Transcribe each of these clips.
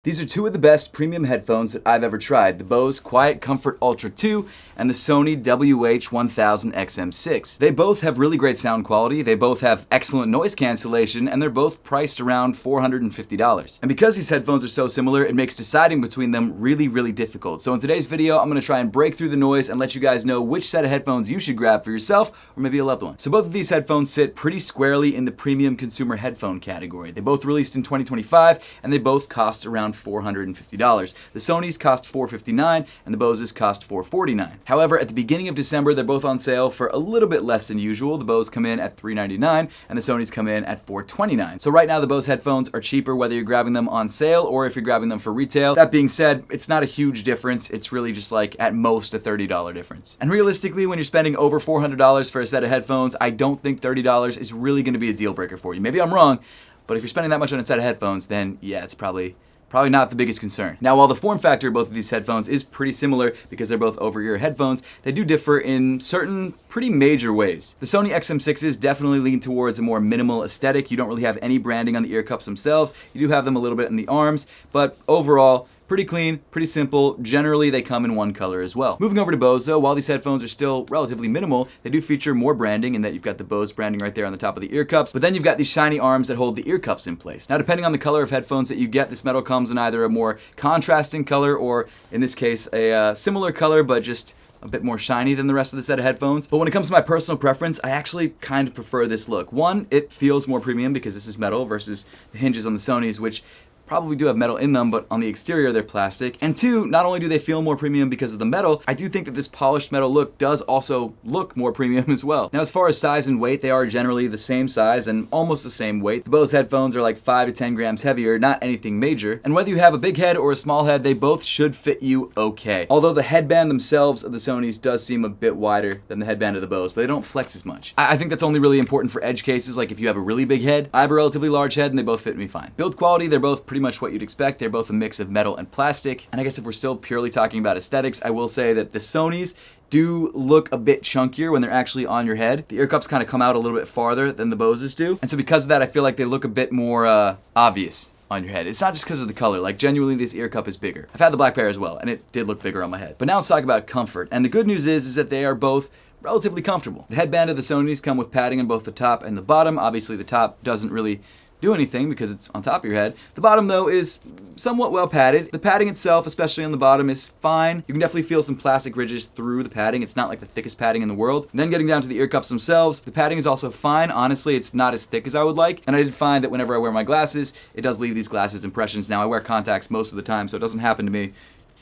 These are two of the best premium headphones that I've ever tried, the Bose QuietComfort Ultra 2 and the Sony WH-1000XM6. They both have really great sound quality, they both have excellent noise cancellation, and they're both priced around $450. And because these headphones are so similar, it makes deciding between them really difficult. So in today's video, I'm going to try and break through the noise and let you guys know which set of headphones you should grab for yourself or maybe a loved one. So both of these headphones sit pretty squarely in the premium consumer headphone category. They both released in 2025 and they both cost around $450. The Sony's cost $459 and the Bose's cost $449. However, at the beginning of December, they're both on sale for a little bit less than usual. The Bose come in at $399 and the Sony's come in at $429. So right now the Bose headphones are cheaper whether you're grabbing them on sale or if you're grabbing them for retail. That being said, it's not a huge difference. It's really just like at most a $30 difference. And realistically, when you're spending over $400 for a set of headphones, I don't think $30 is really going to be a deal breaker for you. Maybe I'm wrong, but if you're spending that much on a set of headphones, then yeah, it's probably not the biggest concern. Now, while the form factor of both of these headphones is pretty similar because they're both over-ear headphones, they do differ in certain pretty major ways. The Sony XM6s definitely lean towards a more minimal aesthetic. You don't really have any branding on the ear cups themselves. You do have them a little bit in the arms, but overall, pretty clean, pretty simple. Generally, they come in one color as well. Moving over to Bose, though, while these headphones are still relatively minimal, they do feature more branding in that you've got the Bose branding right there on the top of the ear cups, but then you've got these shiny arms that hold the ear cups in place. Now, depending on the color of headphones that you get, this metal comes in either a more contrasting color or, in this case, a similar color, but just a bit more shiny than the rest of the set of headphones. But when it comes to my personal preference, I actually kind of prefer this look. One, it feels more premium because this is metal versus the hinges on the Sonys, which probably do have metal in them, but on the exterior they're plastic. And two, not only do they feel more premium because of the metal, I do think that this polished metal look does also look more premium as well. Now, as far as size and weight, they are generally the same size and almost the same weight. The Bose headphones are like 5 to 10 grams heavier, not anything major. And whether you have a big head or a small head, they both should fit you okay. Although the headband themselves of the Sonys does seem a bit wider than the headband of the Bose, but they don't flex as much. I think that's only really important for edge cases, like if you have a really big head. I have a relatively large head and they both fit me fine. Build quality, they're both pretty much what you'd expect. They're both a mix of metal and plastic. And I guess if we're still purely talking about aesthetics, I will say that the Sonys do look a bit chunkier when they're actually on your head. The ear cups kind of come out a little bit farther than the Boses do. And so because of that, I feel like they look a bit more obvious on your head. It's not just because of the color, like genuinely this ear cup is bigger. I've had the black pair as well, and it did look bigger on my head. But now let's talk about comfort. And the good news is that they are both relatively comfortable. The headband of the Sonys come with padding on both the top and the bottom. Obviously the top doesn't really do anything because it's on top of your head. The bottom, though, is somewhat well padded. The padding itself, especially on the bottom, is fine. You can definitely feel some plastic ridges through the padding. It's not like the thickest padding in the world. And then getting down to the ear cups themselves, the padding is also fine. Honestly, it's not as thick as I would like. And I did find that whenever I wear my glasses, it does leave these glasses impressions. Now, I wear contacts most of the time, so it doesn't happen to me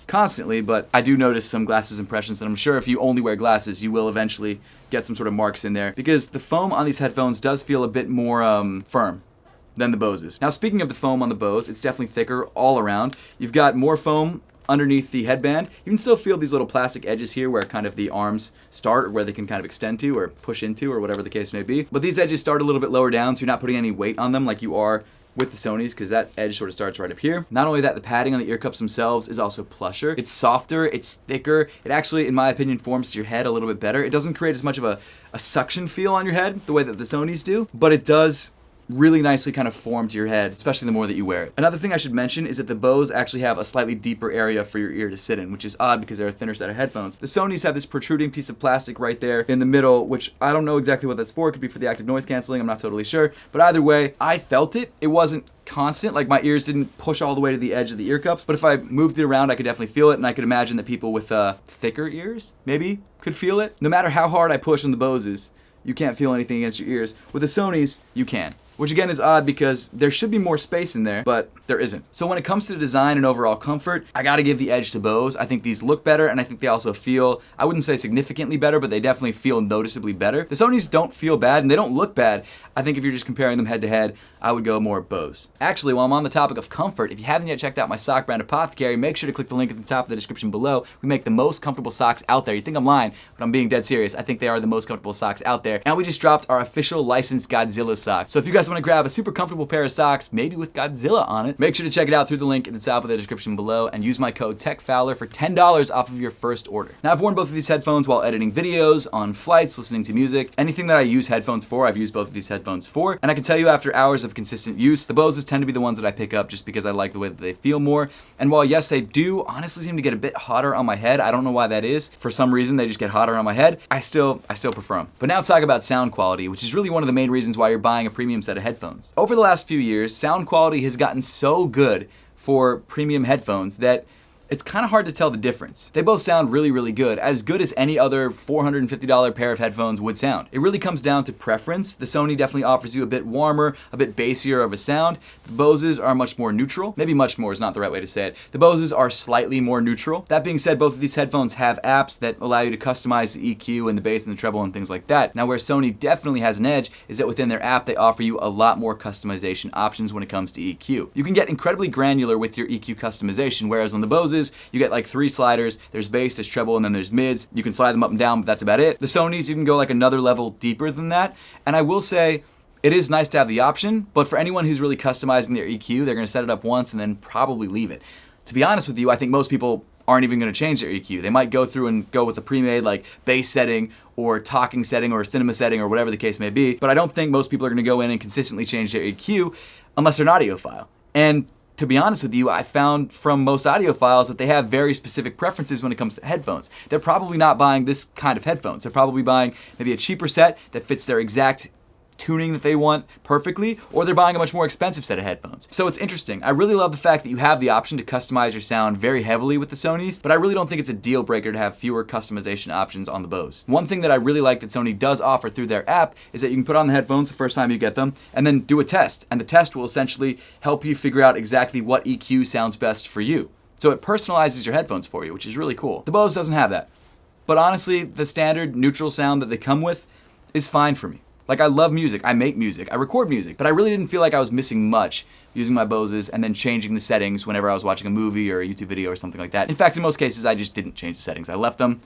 constantly, but I do notice some glasses impressions, and I'm sure if you only wear glasses, you will eventually get some sort of marks in there because the foam on these headphones does feel a bit more firm than the Boses. Now, speaking of the foam on the Bose, it's definitely thicker all around. You've got more foam underneath the headband. You can still feel these little plastic edges here where kind of the arms start or where they can kind of extend to or push into or whatever the case may be. But these edges start a little bit lower down, so you're not putting any weight on them like you are with the Sonys, because that edge sort of starts right up here. Not only that, the padding on the ear cups themselves is also plusher. It's softer, it's thicker. It actually, in my opinion, forms to your head a little bit better. It doesn't create as much of a suction feel on your head the way that the Sonys do, but it does really nicely kind of form to your head, especially the more that you wear it. Another thing I should mention is that the Bose actually have a slightly deeper area for your ear to sit in, which is odd because they're a thinner set of headphones. The Sonys have this protruding piece of plastic right there in the middle, which I don't know exactly what that's for. It could be for the active noise canceling, I'm not totally sure. But either way, I felt it. It wasn't constant, like my ears didn't push all the way to the edge of the ear cups, but if I moved it around, I could definitely feel it, and I could imagine that people with thicker ears maybe could feel it. No matter how hard I push on the Boses, you can't feel anything against your ears. With the Sonys, you can. Which again is odd because there should be more space in there, but there isn't. So when it comes to design and overall comfort, I gotta give the edge to Bose. I think these look better, and I think they also feel, I wouldn't say significantly better, but they definitely feel noticeably better. The Sonys don't feel bad, and they don't look bad. I think if you're just comparing them head to head, I would go more Bose. Actually, while I'm on the topic of comfort, if you haven't yet checked out my sock brand APTHCRY, make sure to click the link at the top of the description below. We make the most comfortable socks out there. You think I'm lying, but I'm being dead serious. I think they are the most comfortable socks out there. And we just dropped our official licensed Godzilla sock. So if you guys want to grab a super comfortable pair of socks, maybe with Godzilla on it, make sure to check it out through the link at the top of the description below and use my code TechFowler for $10 off of your first order. Now, I've worn both of these headphones while editing videos, on flights, listening to music. Anything that I use headphones for, I've used both of these headphones for. And I can tell you after hours of of consistent use, the Boses tend to be the ones that I pick up just because I like the way that they feel more. And while yes, they do honestly seem to get a bit hotter on my head, I don't know why that is. For some reason, they just get hotter on my head. I still prefer them. But now let's talk about sound quality, which is really one of the main reasons why you're buying a premium set of headphones. Over the last few years, sound quality has gotten so good for premium headphones that it's kind of hard to tell the difference. They both sound really, really good as any other $450 pair of headphones would sound. It really comes down to preference. The Sony definitely offers you a bit warmer, a bit bassier of a sound. The Boses are much more neutral. Maybe much more is not the right way to say it. The Boses are slightly more neutral. That being said, both of these headphones have apps that allow you to customize the EQ and the bass and the treble and things like that. Now, where Sony definitely has an edge is that within their app, they offer you a lot more customization options when it comes to EQ. You can get incredibly granular with your EQ customization, whereas on the Boses, you get like 3 sliders. There's bass, there's treble, and then there's mids. You can slide them up and down, but that's about it. The Sonys, you can go like another level deeper than that. And I will say, it is nice to have the option, but for anyone who's really customizing their EQ, they're gonna set it up once and then probably leave it. To be honest with you, I think most people aren't even gonna change their EQ. They might go through and go with a pre-made like bass setting or talking setting or a cinema setting or whatever the case may be, but I don't think most people are gonna go in and consistently change their EQ unless they're an audiophile. And to be honest with you, I found from most audiophiles that they have very specific preferences when it comes to headphones. They're probably not buying this kind of headphones. They're probably buying maybe a cheaper set that fits their exact tuning that they want perfectly, or they're buying a much more expensive set of headphones. So it's interesting. I really love the fact that you have the option to customize your sound very heavily with the Sonys, but I really don't think it's a deal breaker to have fewer customization options on the Bose. One thing that I really like that Sony does offer through their app is that you can put on the headphones the first time you get them and then do a test. And the test will essentially help you figure out exactly what EQ sounds best for you. So it personalizes your headphones for you, which is really cool. The Bose doesn't have that. But honestly, the standard neutral sound that they come with is fine for me. Like, I love music, I make music, I record music, but I really didn't feel like I was missing much using my Boses and then changing the settings whenever I was watching a movie or a YouTube video or something like that. In fact, in most cases, I just didn't change the settings. I left them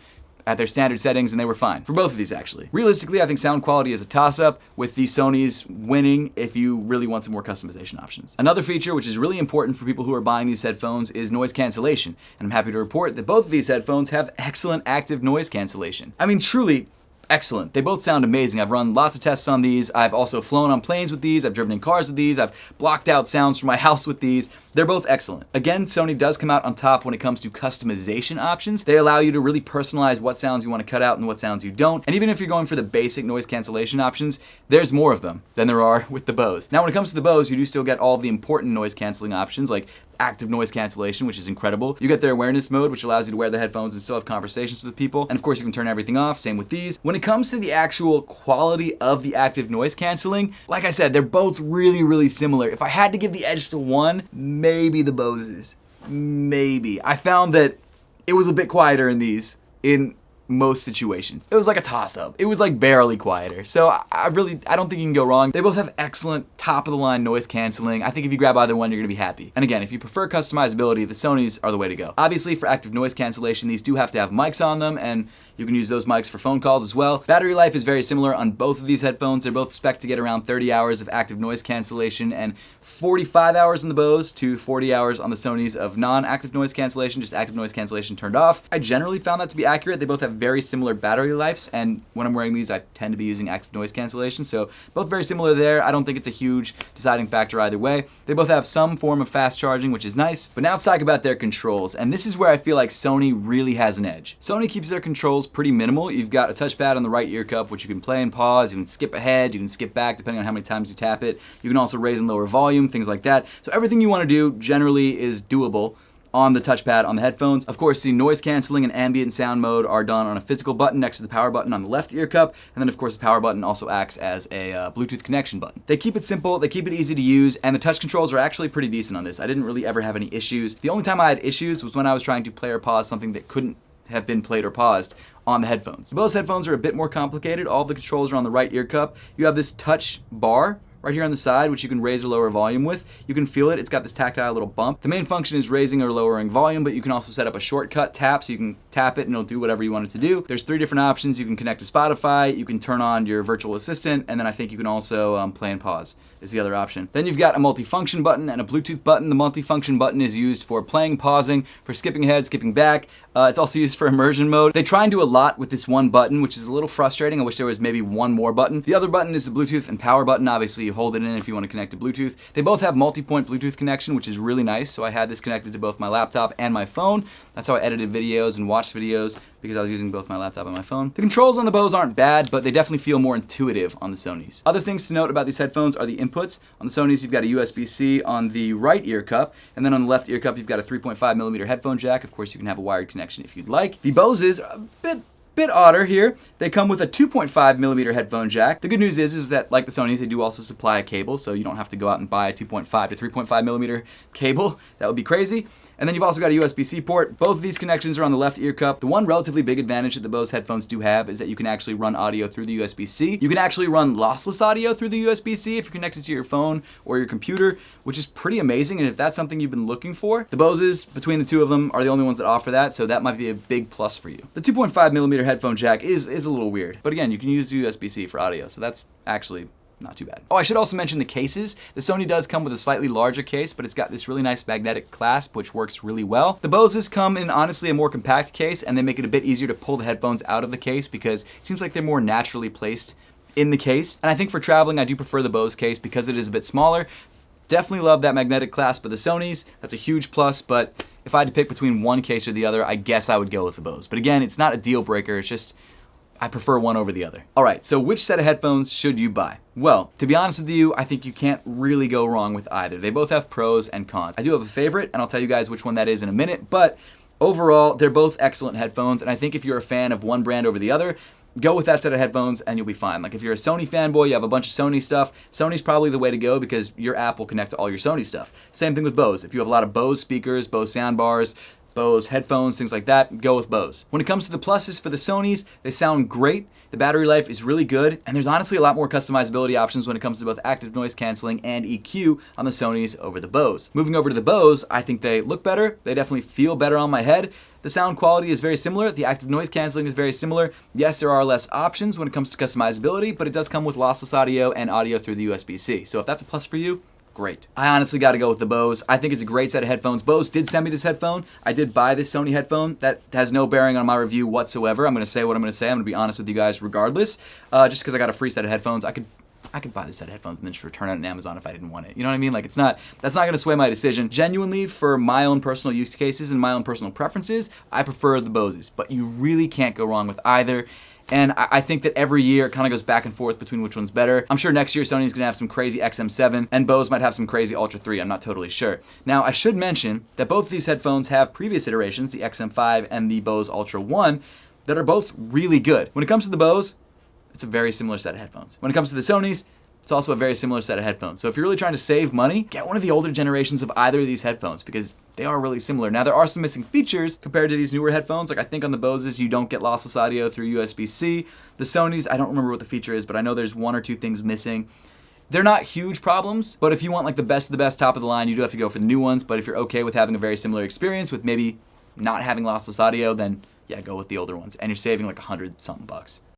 at their standard settings and they were fine. For both of these, actually. Realistically, I think sound quality is a toss-up, with the Sonys winning if you really want some more customization options. Another feature which is really important for people who are buying these headphones is noise cancellation, and I'm happy to report that both of these headphones have excellent active noise cancellation. I mean, truly, excellent. They both sound amazing. I've run lots of tests on these. I've also flown on planes with these. I've driven in cars with these. I've blocked out sounds from my house with these. They're both excellent. Again, Sony does come out on top when it comes to customization options. They allow you to really personalize what sounds you want to cut out and what sounds you don't. And even if you're going for the basic noise cancellation options, there's more of them than there are with the Bose. Now, when it comes to the Bose, you do still get all of the important noise canceling options like active noise cancellation, which is incredible. You get their awareness mode, which allows you to wear the headphones and still have conversations with people. And of course, you can turn everything off. Same with these. When it comes to the actual quality of the active noise canceling, like I said, they're both really, really similar. If I had to give the edge to one, maybe the Boses. Maybe. I found that it was a bit quieter in these in most situations. It was like a toss-up. It was like barely quieter. So I don't think you can go wrong. They both have excellent top-of-the-line noise canceling. I think if you grab either one, you're gonna be happy. And again, if you prefer customizability, the Sonys are the way to go. Obviously, for active noise cancellation, these do have to have mics on them, and you can use those mics for phone calls as well. Battery life is very similar on both of these headphones. They're both spec'd to get around 30 hours of active noise cancellation and 45 hours on the Bose to 40 hours on the Sonys of non-active noise cancellation, just active noise cancellation turned off. I generally found that to be accurate. They both have very similar battery lives, and when I'm wearing these, I tend to be using active noise cancellation, so both very similar there. I don't think it's a huge deciding factor either way. They both have some form of fast charging, which is nice. But now let's talk about their controls, and this is where I feel like Sony really has an edge. Sony keeps their controls pretty minimal. You've got a touchpad on the right ear cup, which you can play and pause. You can skip ahead, you can skip back depending on how many times you tap it. You can also raise and lower volume, things like that. So everything you want to do generally is doable on the touchpad on the headphones. Of course, the noise canceling and ambient sound mode are done on a physical button next to the power button on the left ear cup, and then of course the power button also acts as a Bluetooth connection button. They keep it simple, they keep it easy to use, and the touch controls are actually pretty decent on this. I didn't really ever have any issues. The only time I had issues was when I was trying to play or pause something that couldn't have been played or paused on the headphones. The Bose headphones are a bit more complicated. All the controls are on the right ear cup. You have this touch bar right here on the side, which you can raise or lower volume with. You can feel it. It's got this tactile little bump. The main function is raising or lowering volume, but you can also set up a shortcut tap, so you can tap it and it'll do whatever you want it to do. There's 3 different options. You can connect to Spotify, you can turn on your virtual assistant, and then I think you can also play and pause is the other option. Then you've got a multifunction button and a Bluetooth button. The multifunction button is used for playing, pausing, for skipping ahead, skipping back. It's also used for immersion mode. They try and do a lot with this one button, which is a little frustrating. I wish there was maybe one more button. The other button is the Bluetooth and power button. Obviously, you hold it in if you want to connect to Bluetooth. They both have multi-point Bluetooth connection, which is really nice. So I had this connected to both my laptop and my phone. That's how I edited videos and watched videos, because I was using both my laptop and my phone. The controls on the Bose aren't bad, but they definitely feel more intuitive on the Sonys. Other things to note about these headphones are the inputs. On the Sonys, you've got a USB-C on the right ear cup, and then on the left ear cup, you've got a 3.5mm headphone jack. Of course, you can have a wired connection if you'd like. The Boses are a bit odder here. They come with a 2.5mm headphone jack. The good news is that, like the Sonys, they do also supply a cable, so you don't have to go out and buy a 2.5 to 3.5mm cable. That would be crazy. And then you've also got a USB-C port. Both of these connections are on the left ear cup. The one relatively big advantage that the Bose headphones do have is that you can actually run audio through the USB-C. You can actually run lossless audio through the USB-C if you're connected to your phone or your computer, which is pretty amazing. And if that's something you've been looking for, the Boses, between the two of them, are the only ones that offer that, so that might be a big plus for you. The 2.5mm headphone jack is a little weird, but again, you can use USB-C for audio, so that's actually not too bad. Oh, I should also mention the cases. The Sony does come with a slightly larger case, but it's got this really nice magnetic clasp, which works really well. The Boses come in, honestly, a more compact case, and they make it a bit easier to pull the headphones out of the case because it seems like they're more naturally placed in the case. And I think for traveling, I do prefer the Bose case because it is a bit smaller. Definitely love that magnetic clasp of the Sonys. That's a huge plus, but if I had to pick between one case or the other, I guess I would go with the Bose. But again, it's not a deal breaker. It's just I prefer one over the other. All right, so which set of headphones should you buy? Well, to be honest with you, I think you can't really go wrong with either. They both have pros and cons. I do have a favorite, and I'll tell you guys which one that is in a minute, but overall, they're both excellent headphones, and I think if you're a fan of one brand over the other, go with that set of headphones and you'll be fine. Like if you're a Sony fanboy, you have a bunch of Sony stuff, Sony's probably the way to go because your app will connect to all your Sony stuff. Same thing with Bose. If you have a lot of Bose speakers, Bose soundbars, Bose headphones, things like that, go with Bose. When it comes to the pluses for the Sonys, they sound great. The battery life is really good, and there's honestly a lot more customizability options when it comes to both active noise canceling and EQ on the Sonys over the Bose. Moving over to the Bose, I think they look better. They definitely feel better on my head. The sound quality is very similar. The active noise canceling is very similar. Yes, there are less options when it comes to customizability, but it does come with lossless audio and audio through the USB-C. So if that's a plus for you, great. I honestly got to go with the Bose. I think it's a great set of headphones. Bose did send me this headphone. I did buy this Sony headphone. That has no bearing on my review whatsoever. I'm going to say what I'm going to say. I'm going to be honest with you guys regardless. Just because I got a free set of headphones, I could buy this set of headphones and then just return it on Amazon if I didn't want it. You know what I mean? Like that's not going to sway my decision. Genuinely, for my own personal use cases and my own personal preferences, I prefer the Boses. But you really can't go wrong with either. And I think that every year it kind of goes back and forth between which one's better. I'm sure next year Sony's gonna have some crazy XM7 and Bose might have some crazy Ultra 3. I'm not totally sure. Now, I should mention that both of these headphones have previous iterations, the XM5 and the Bose Ultra 1, that are both really good. When it comes to the Bose, it's a very similar set of headphones. When it comes to the Sonys, it's also a very similar set of headphones. So if you're really trying to save money, get one of the older generations of either of these headphones because they are really similar. Now, there are some missing features compared to these newer headphones. Like I think on the Boses, you don't get lossless audio through USB-C. The Sonys, I don't remember what the feature is, but I know there's one or two things missing. They're not huge problems, but if you want like the best of the best, top of the line, you do have to go for the new ones. But if you're okay with having a very similar experience with maybe not having lossless audio, then yeah, go with the older ones. And you're saving like $100-something bucks.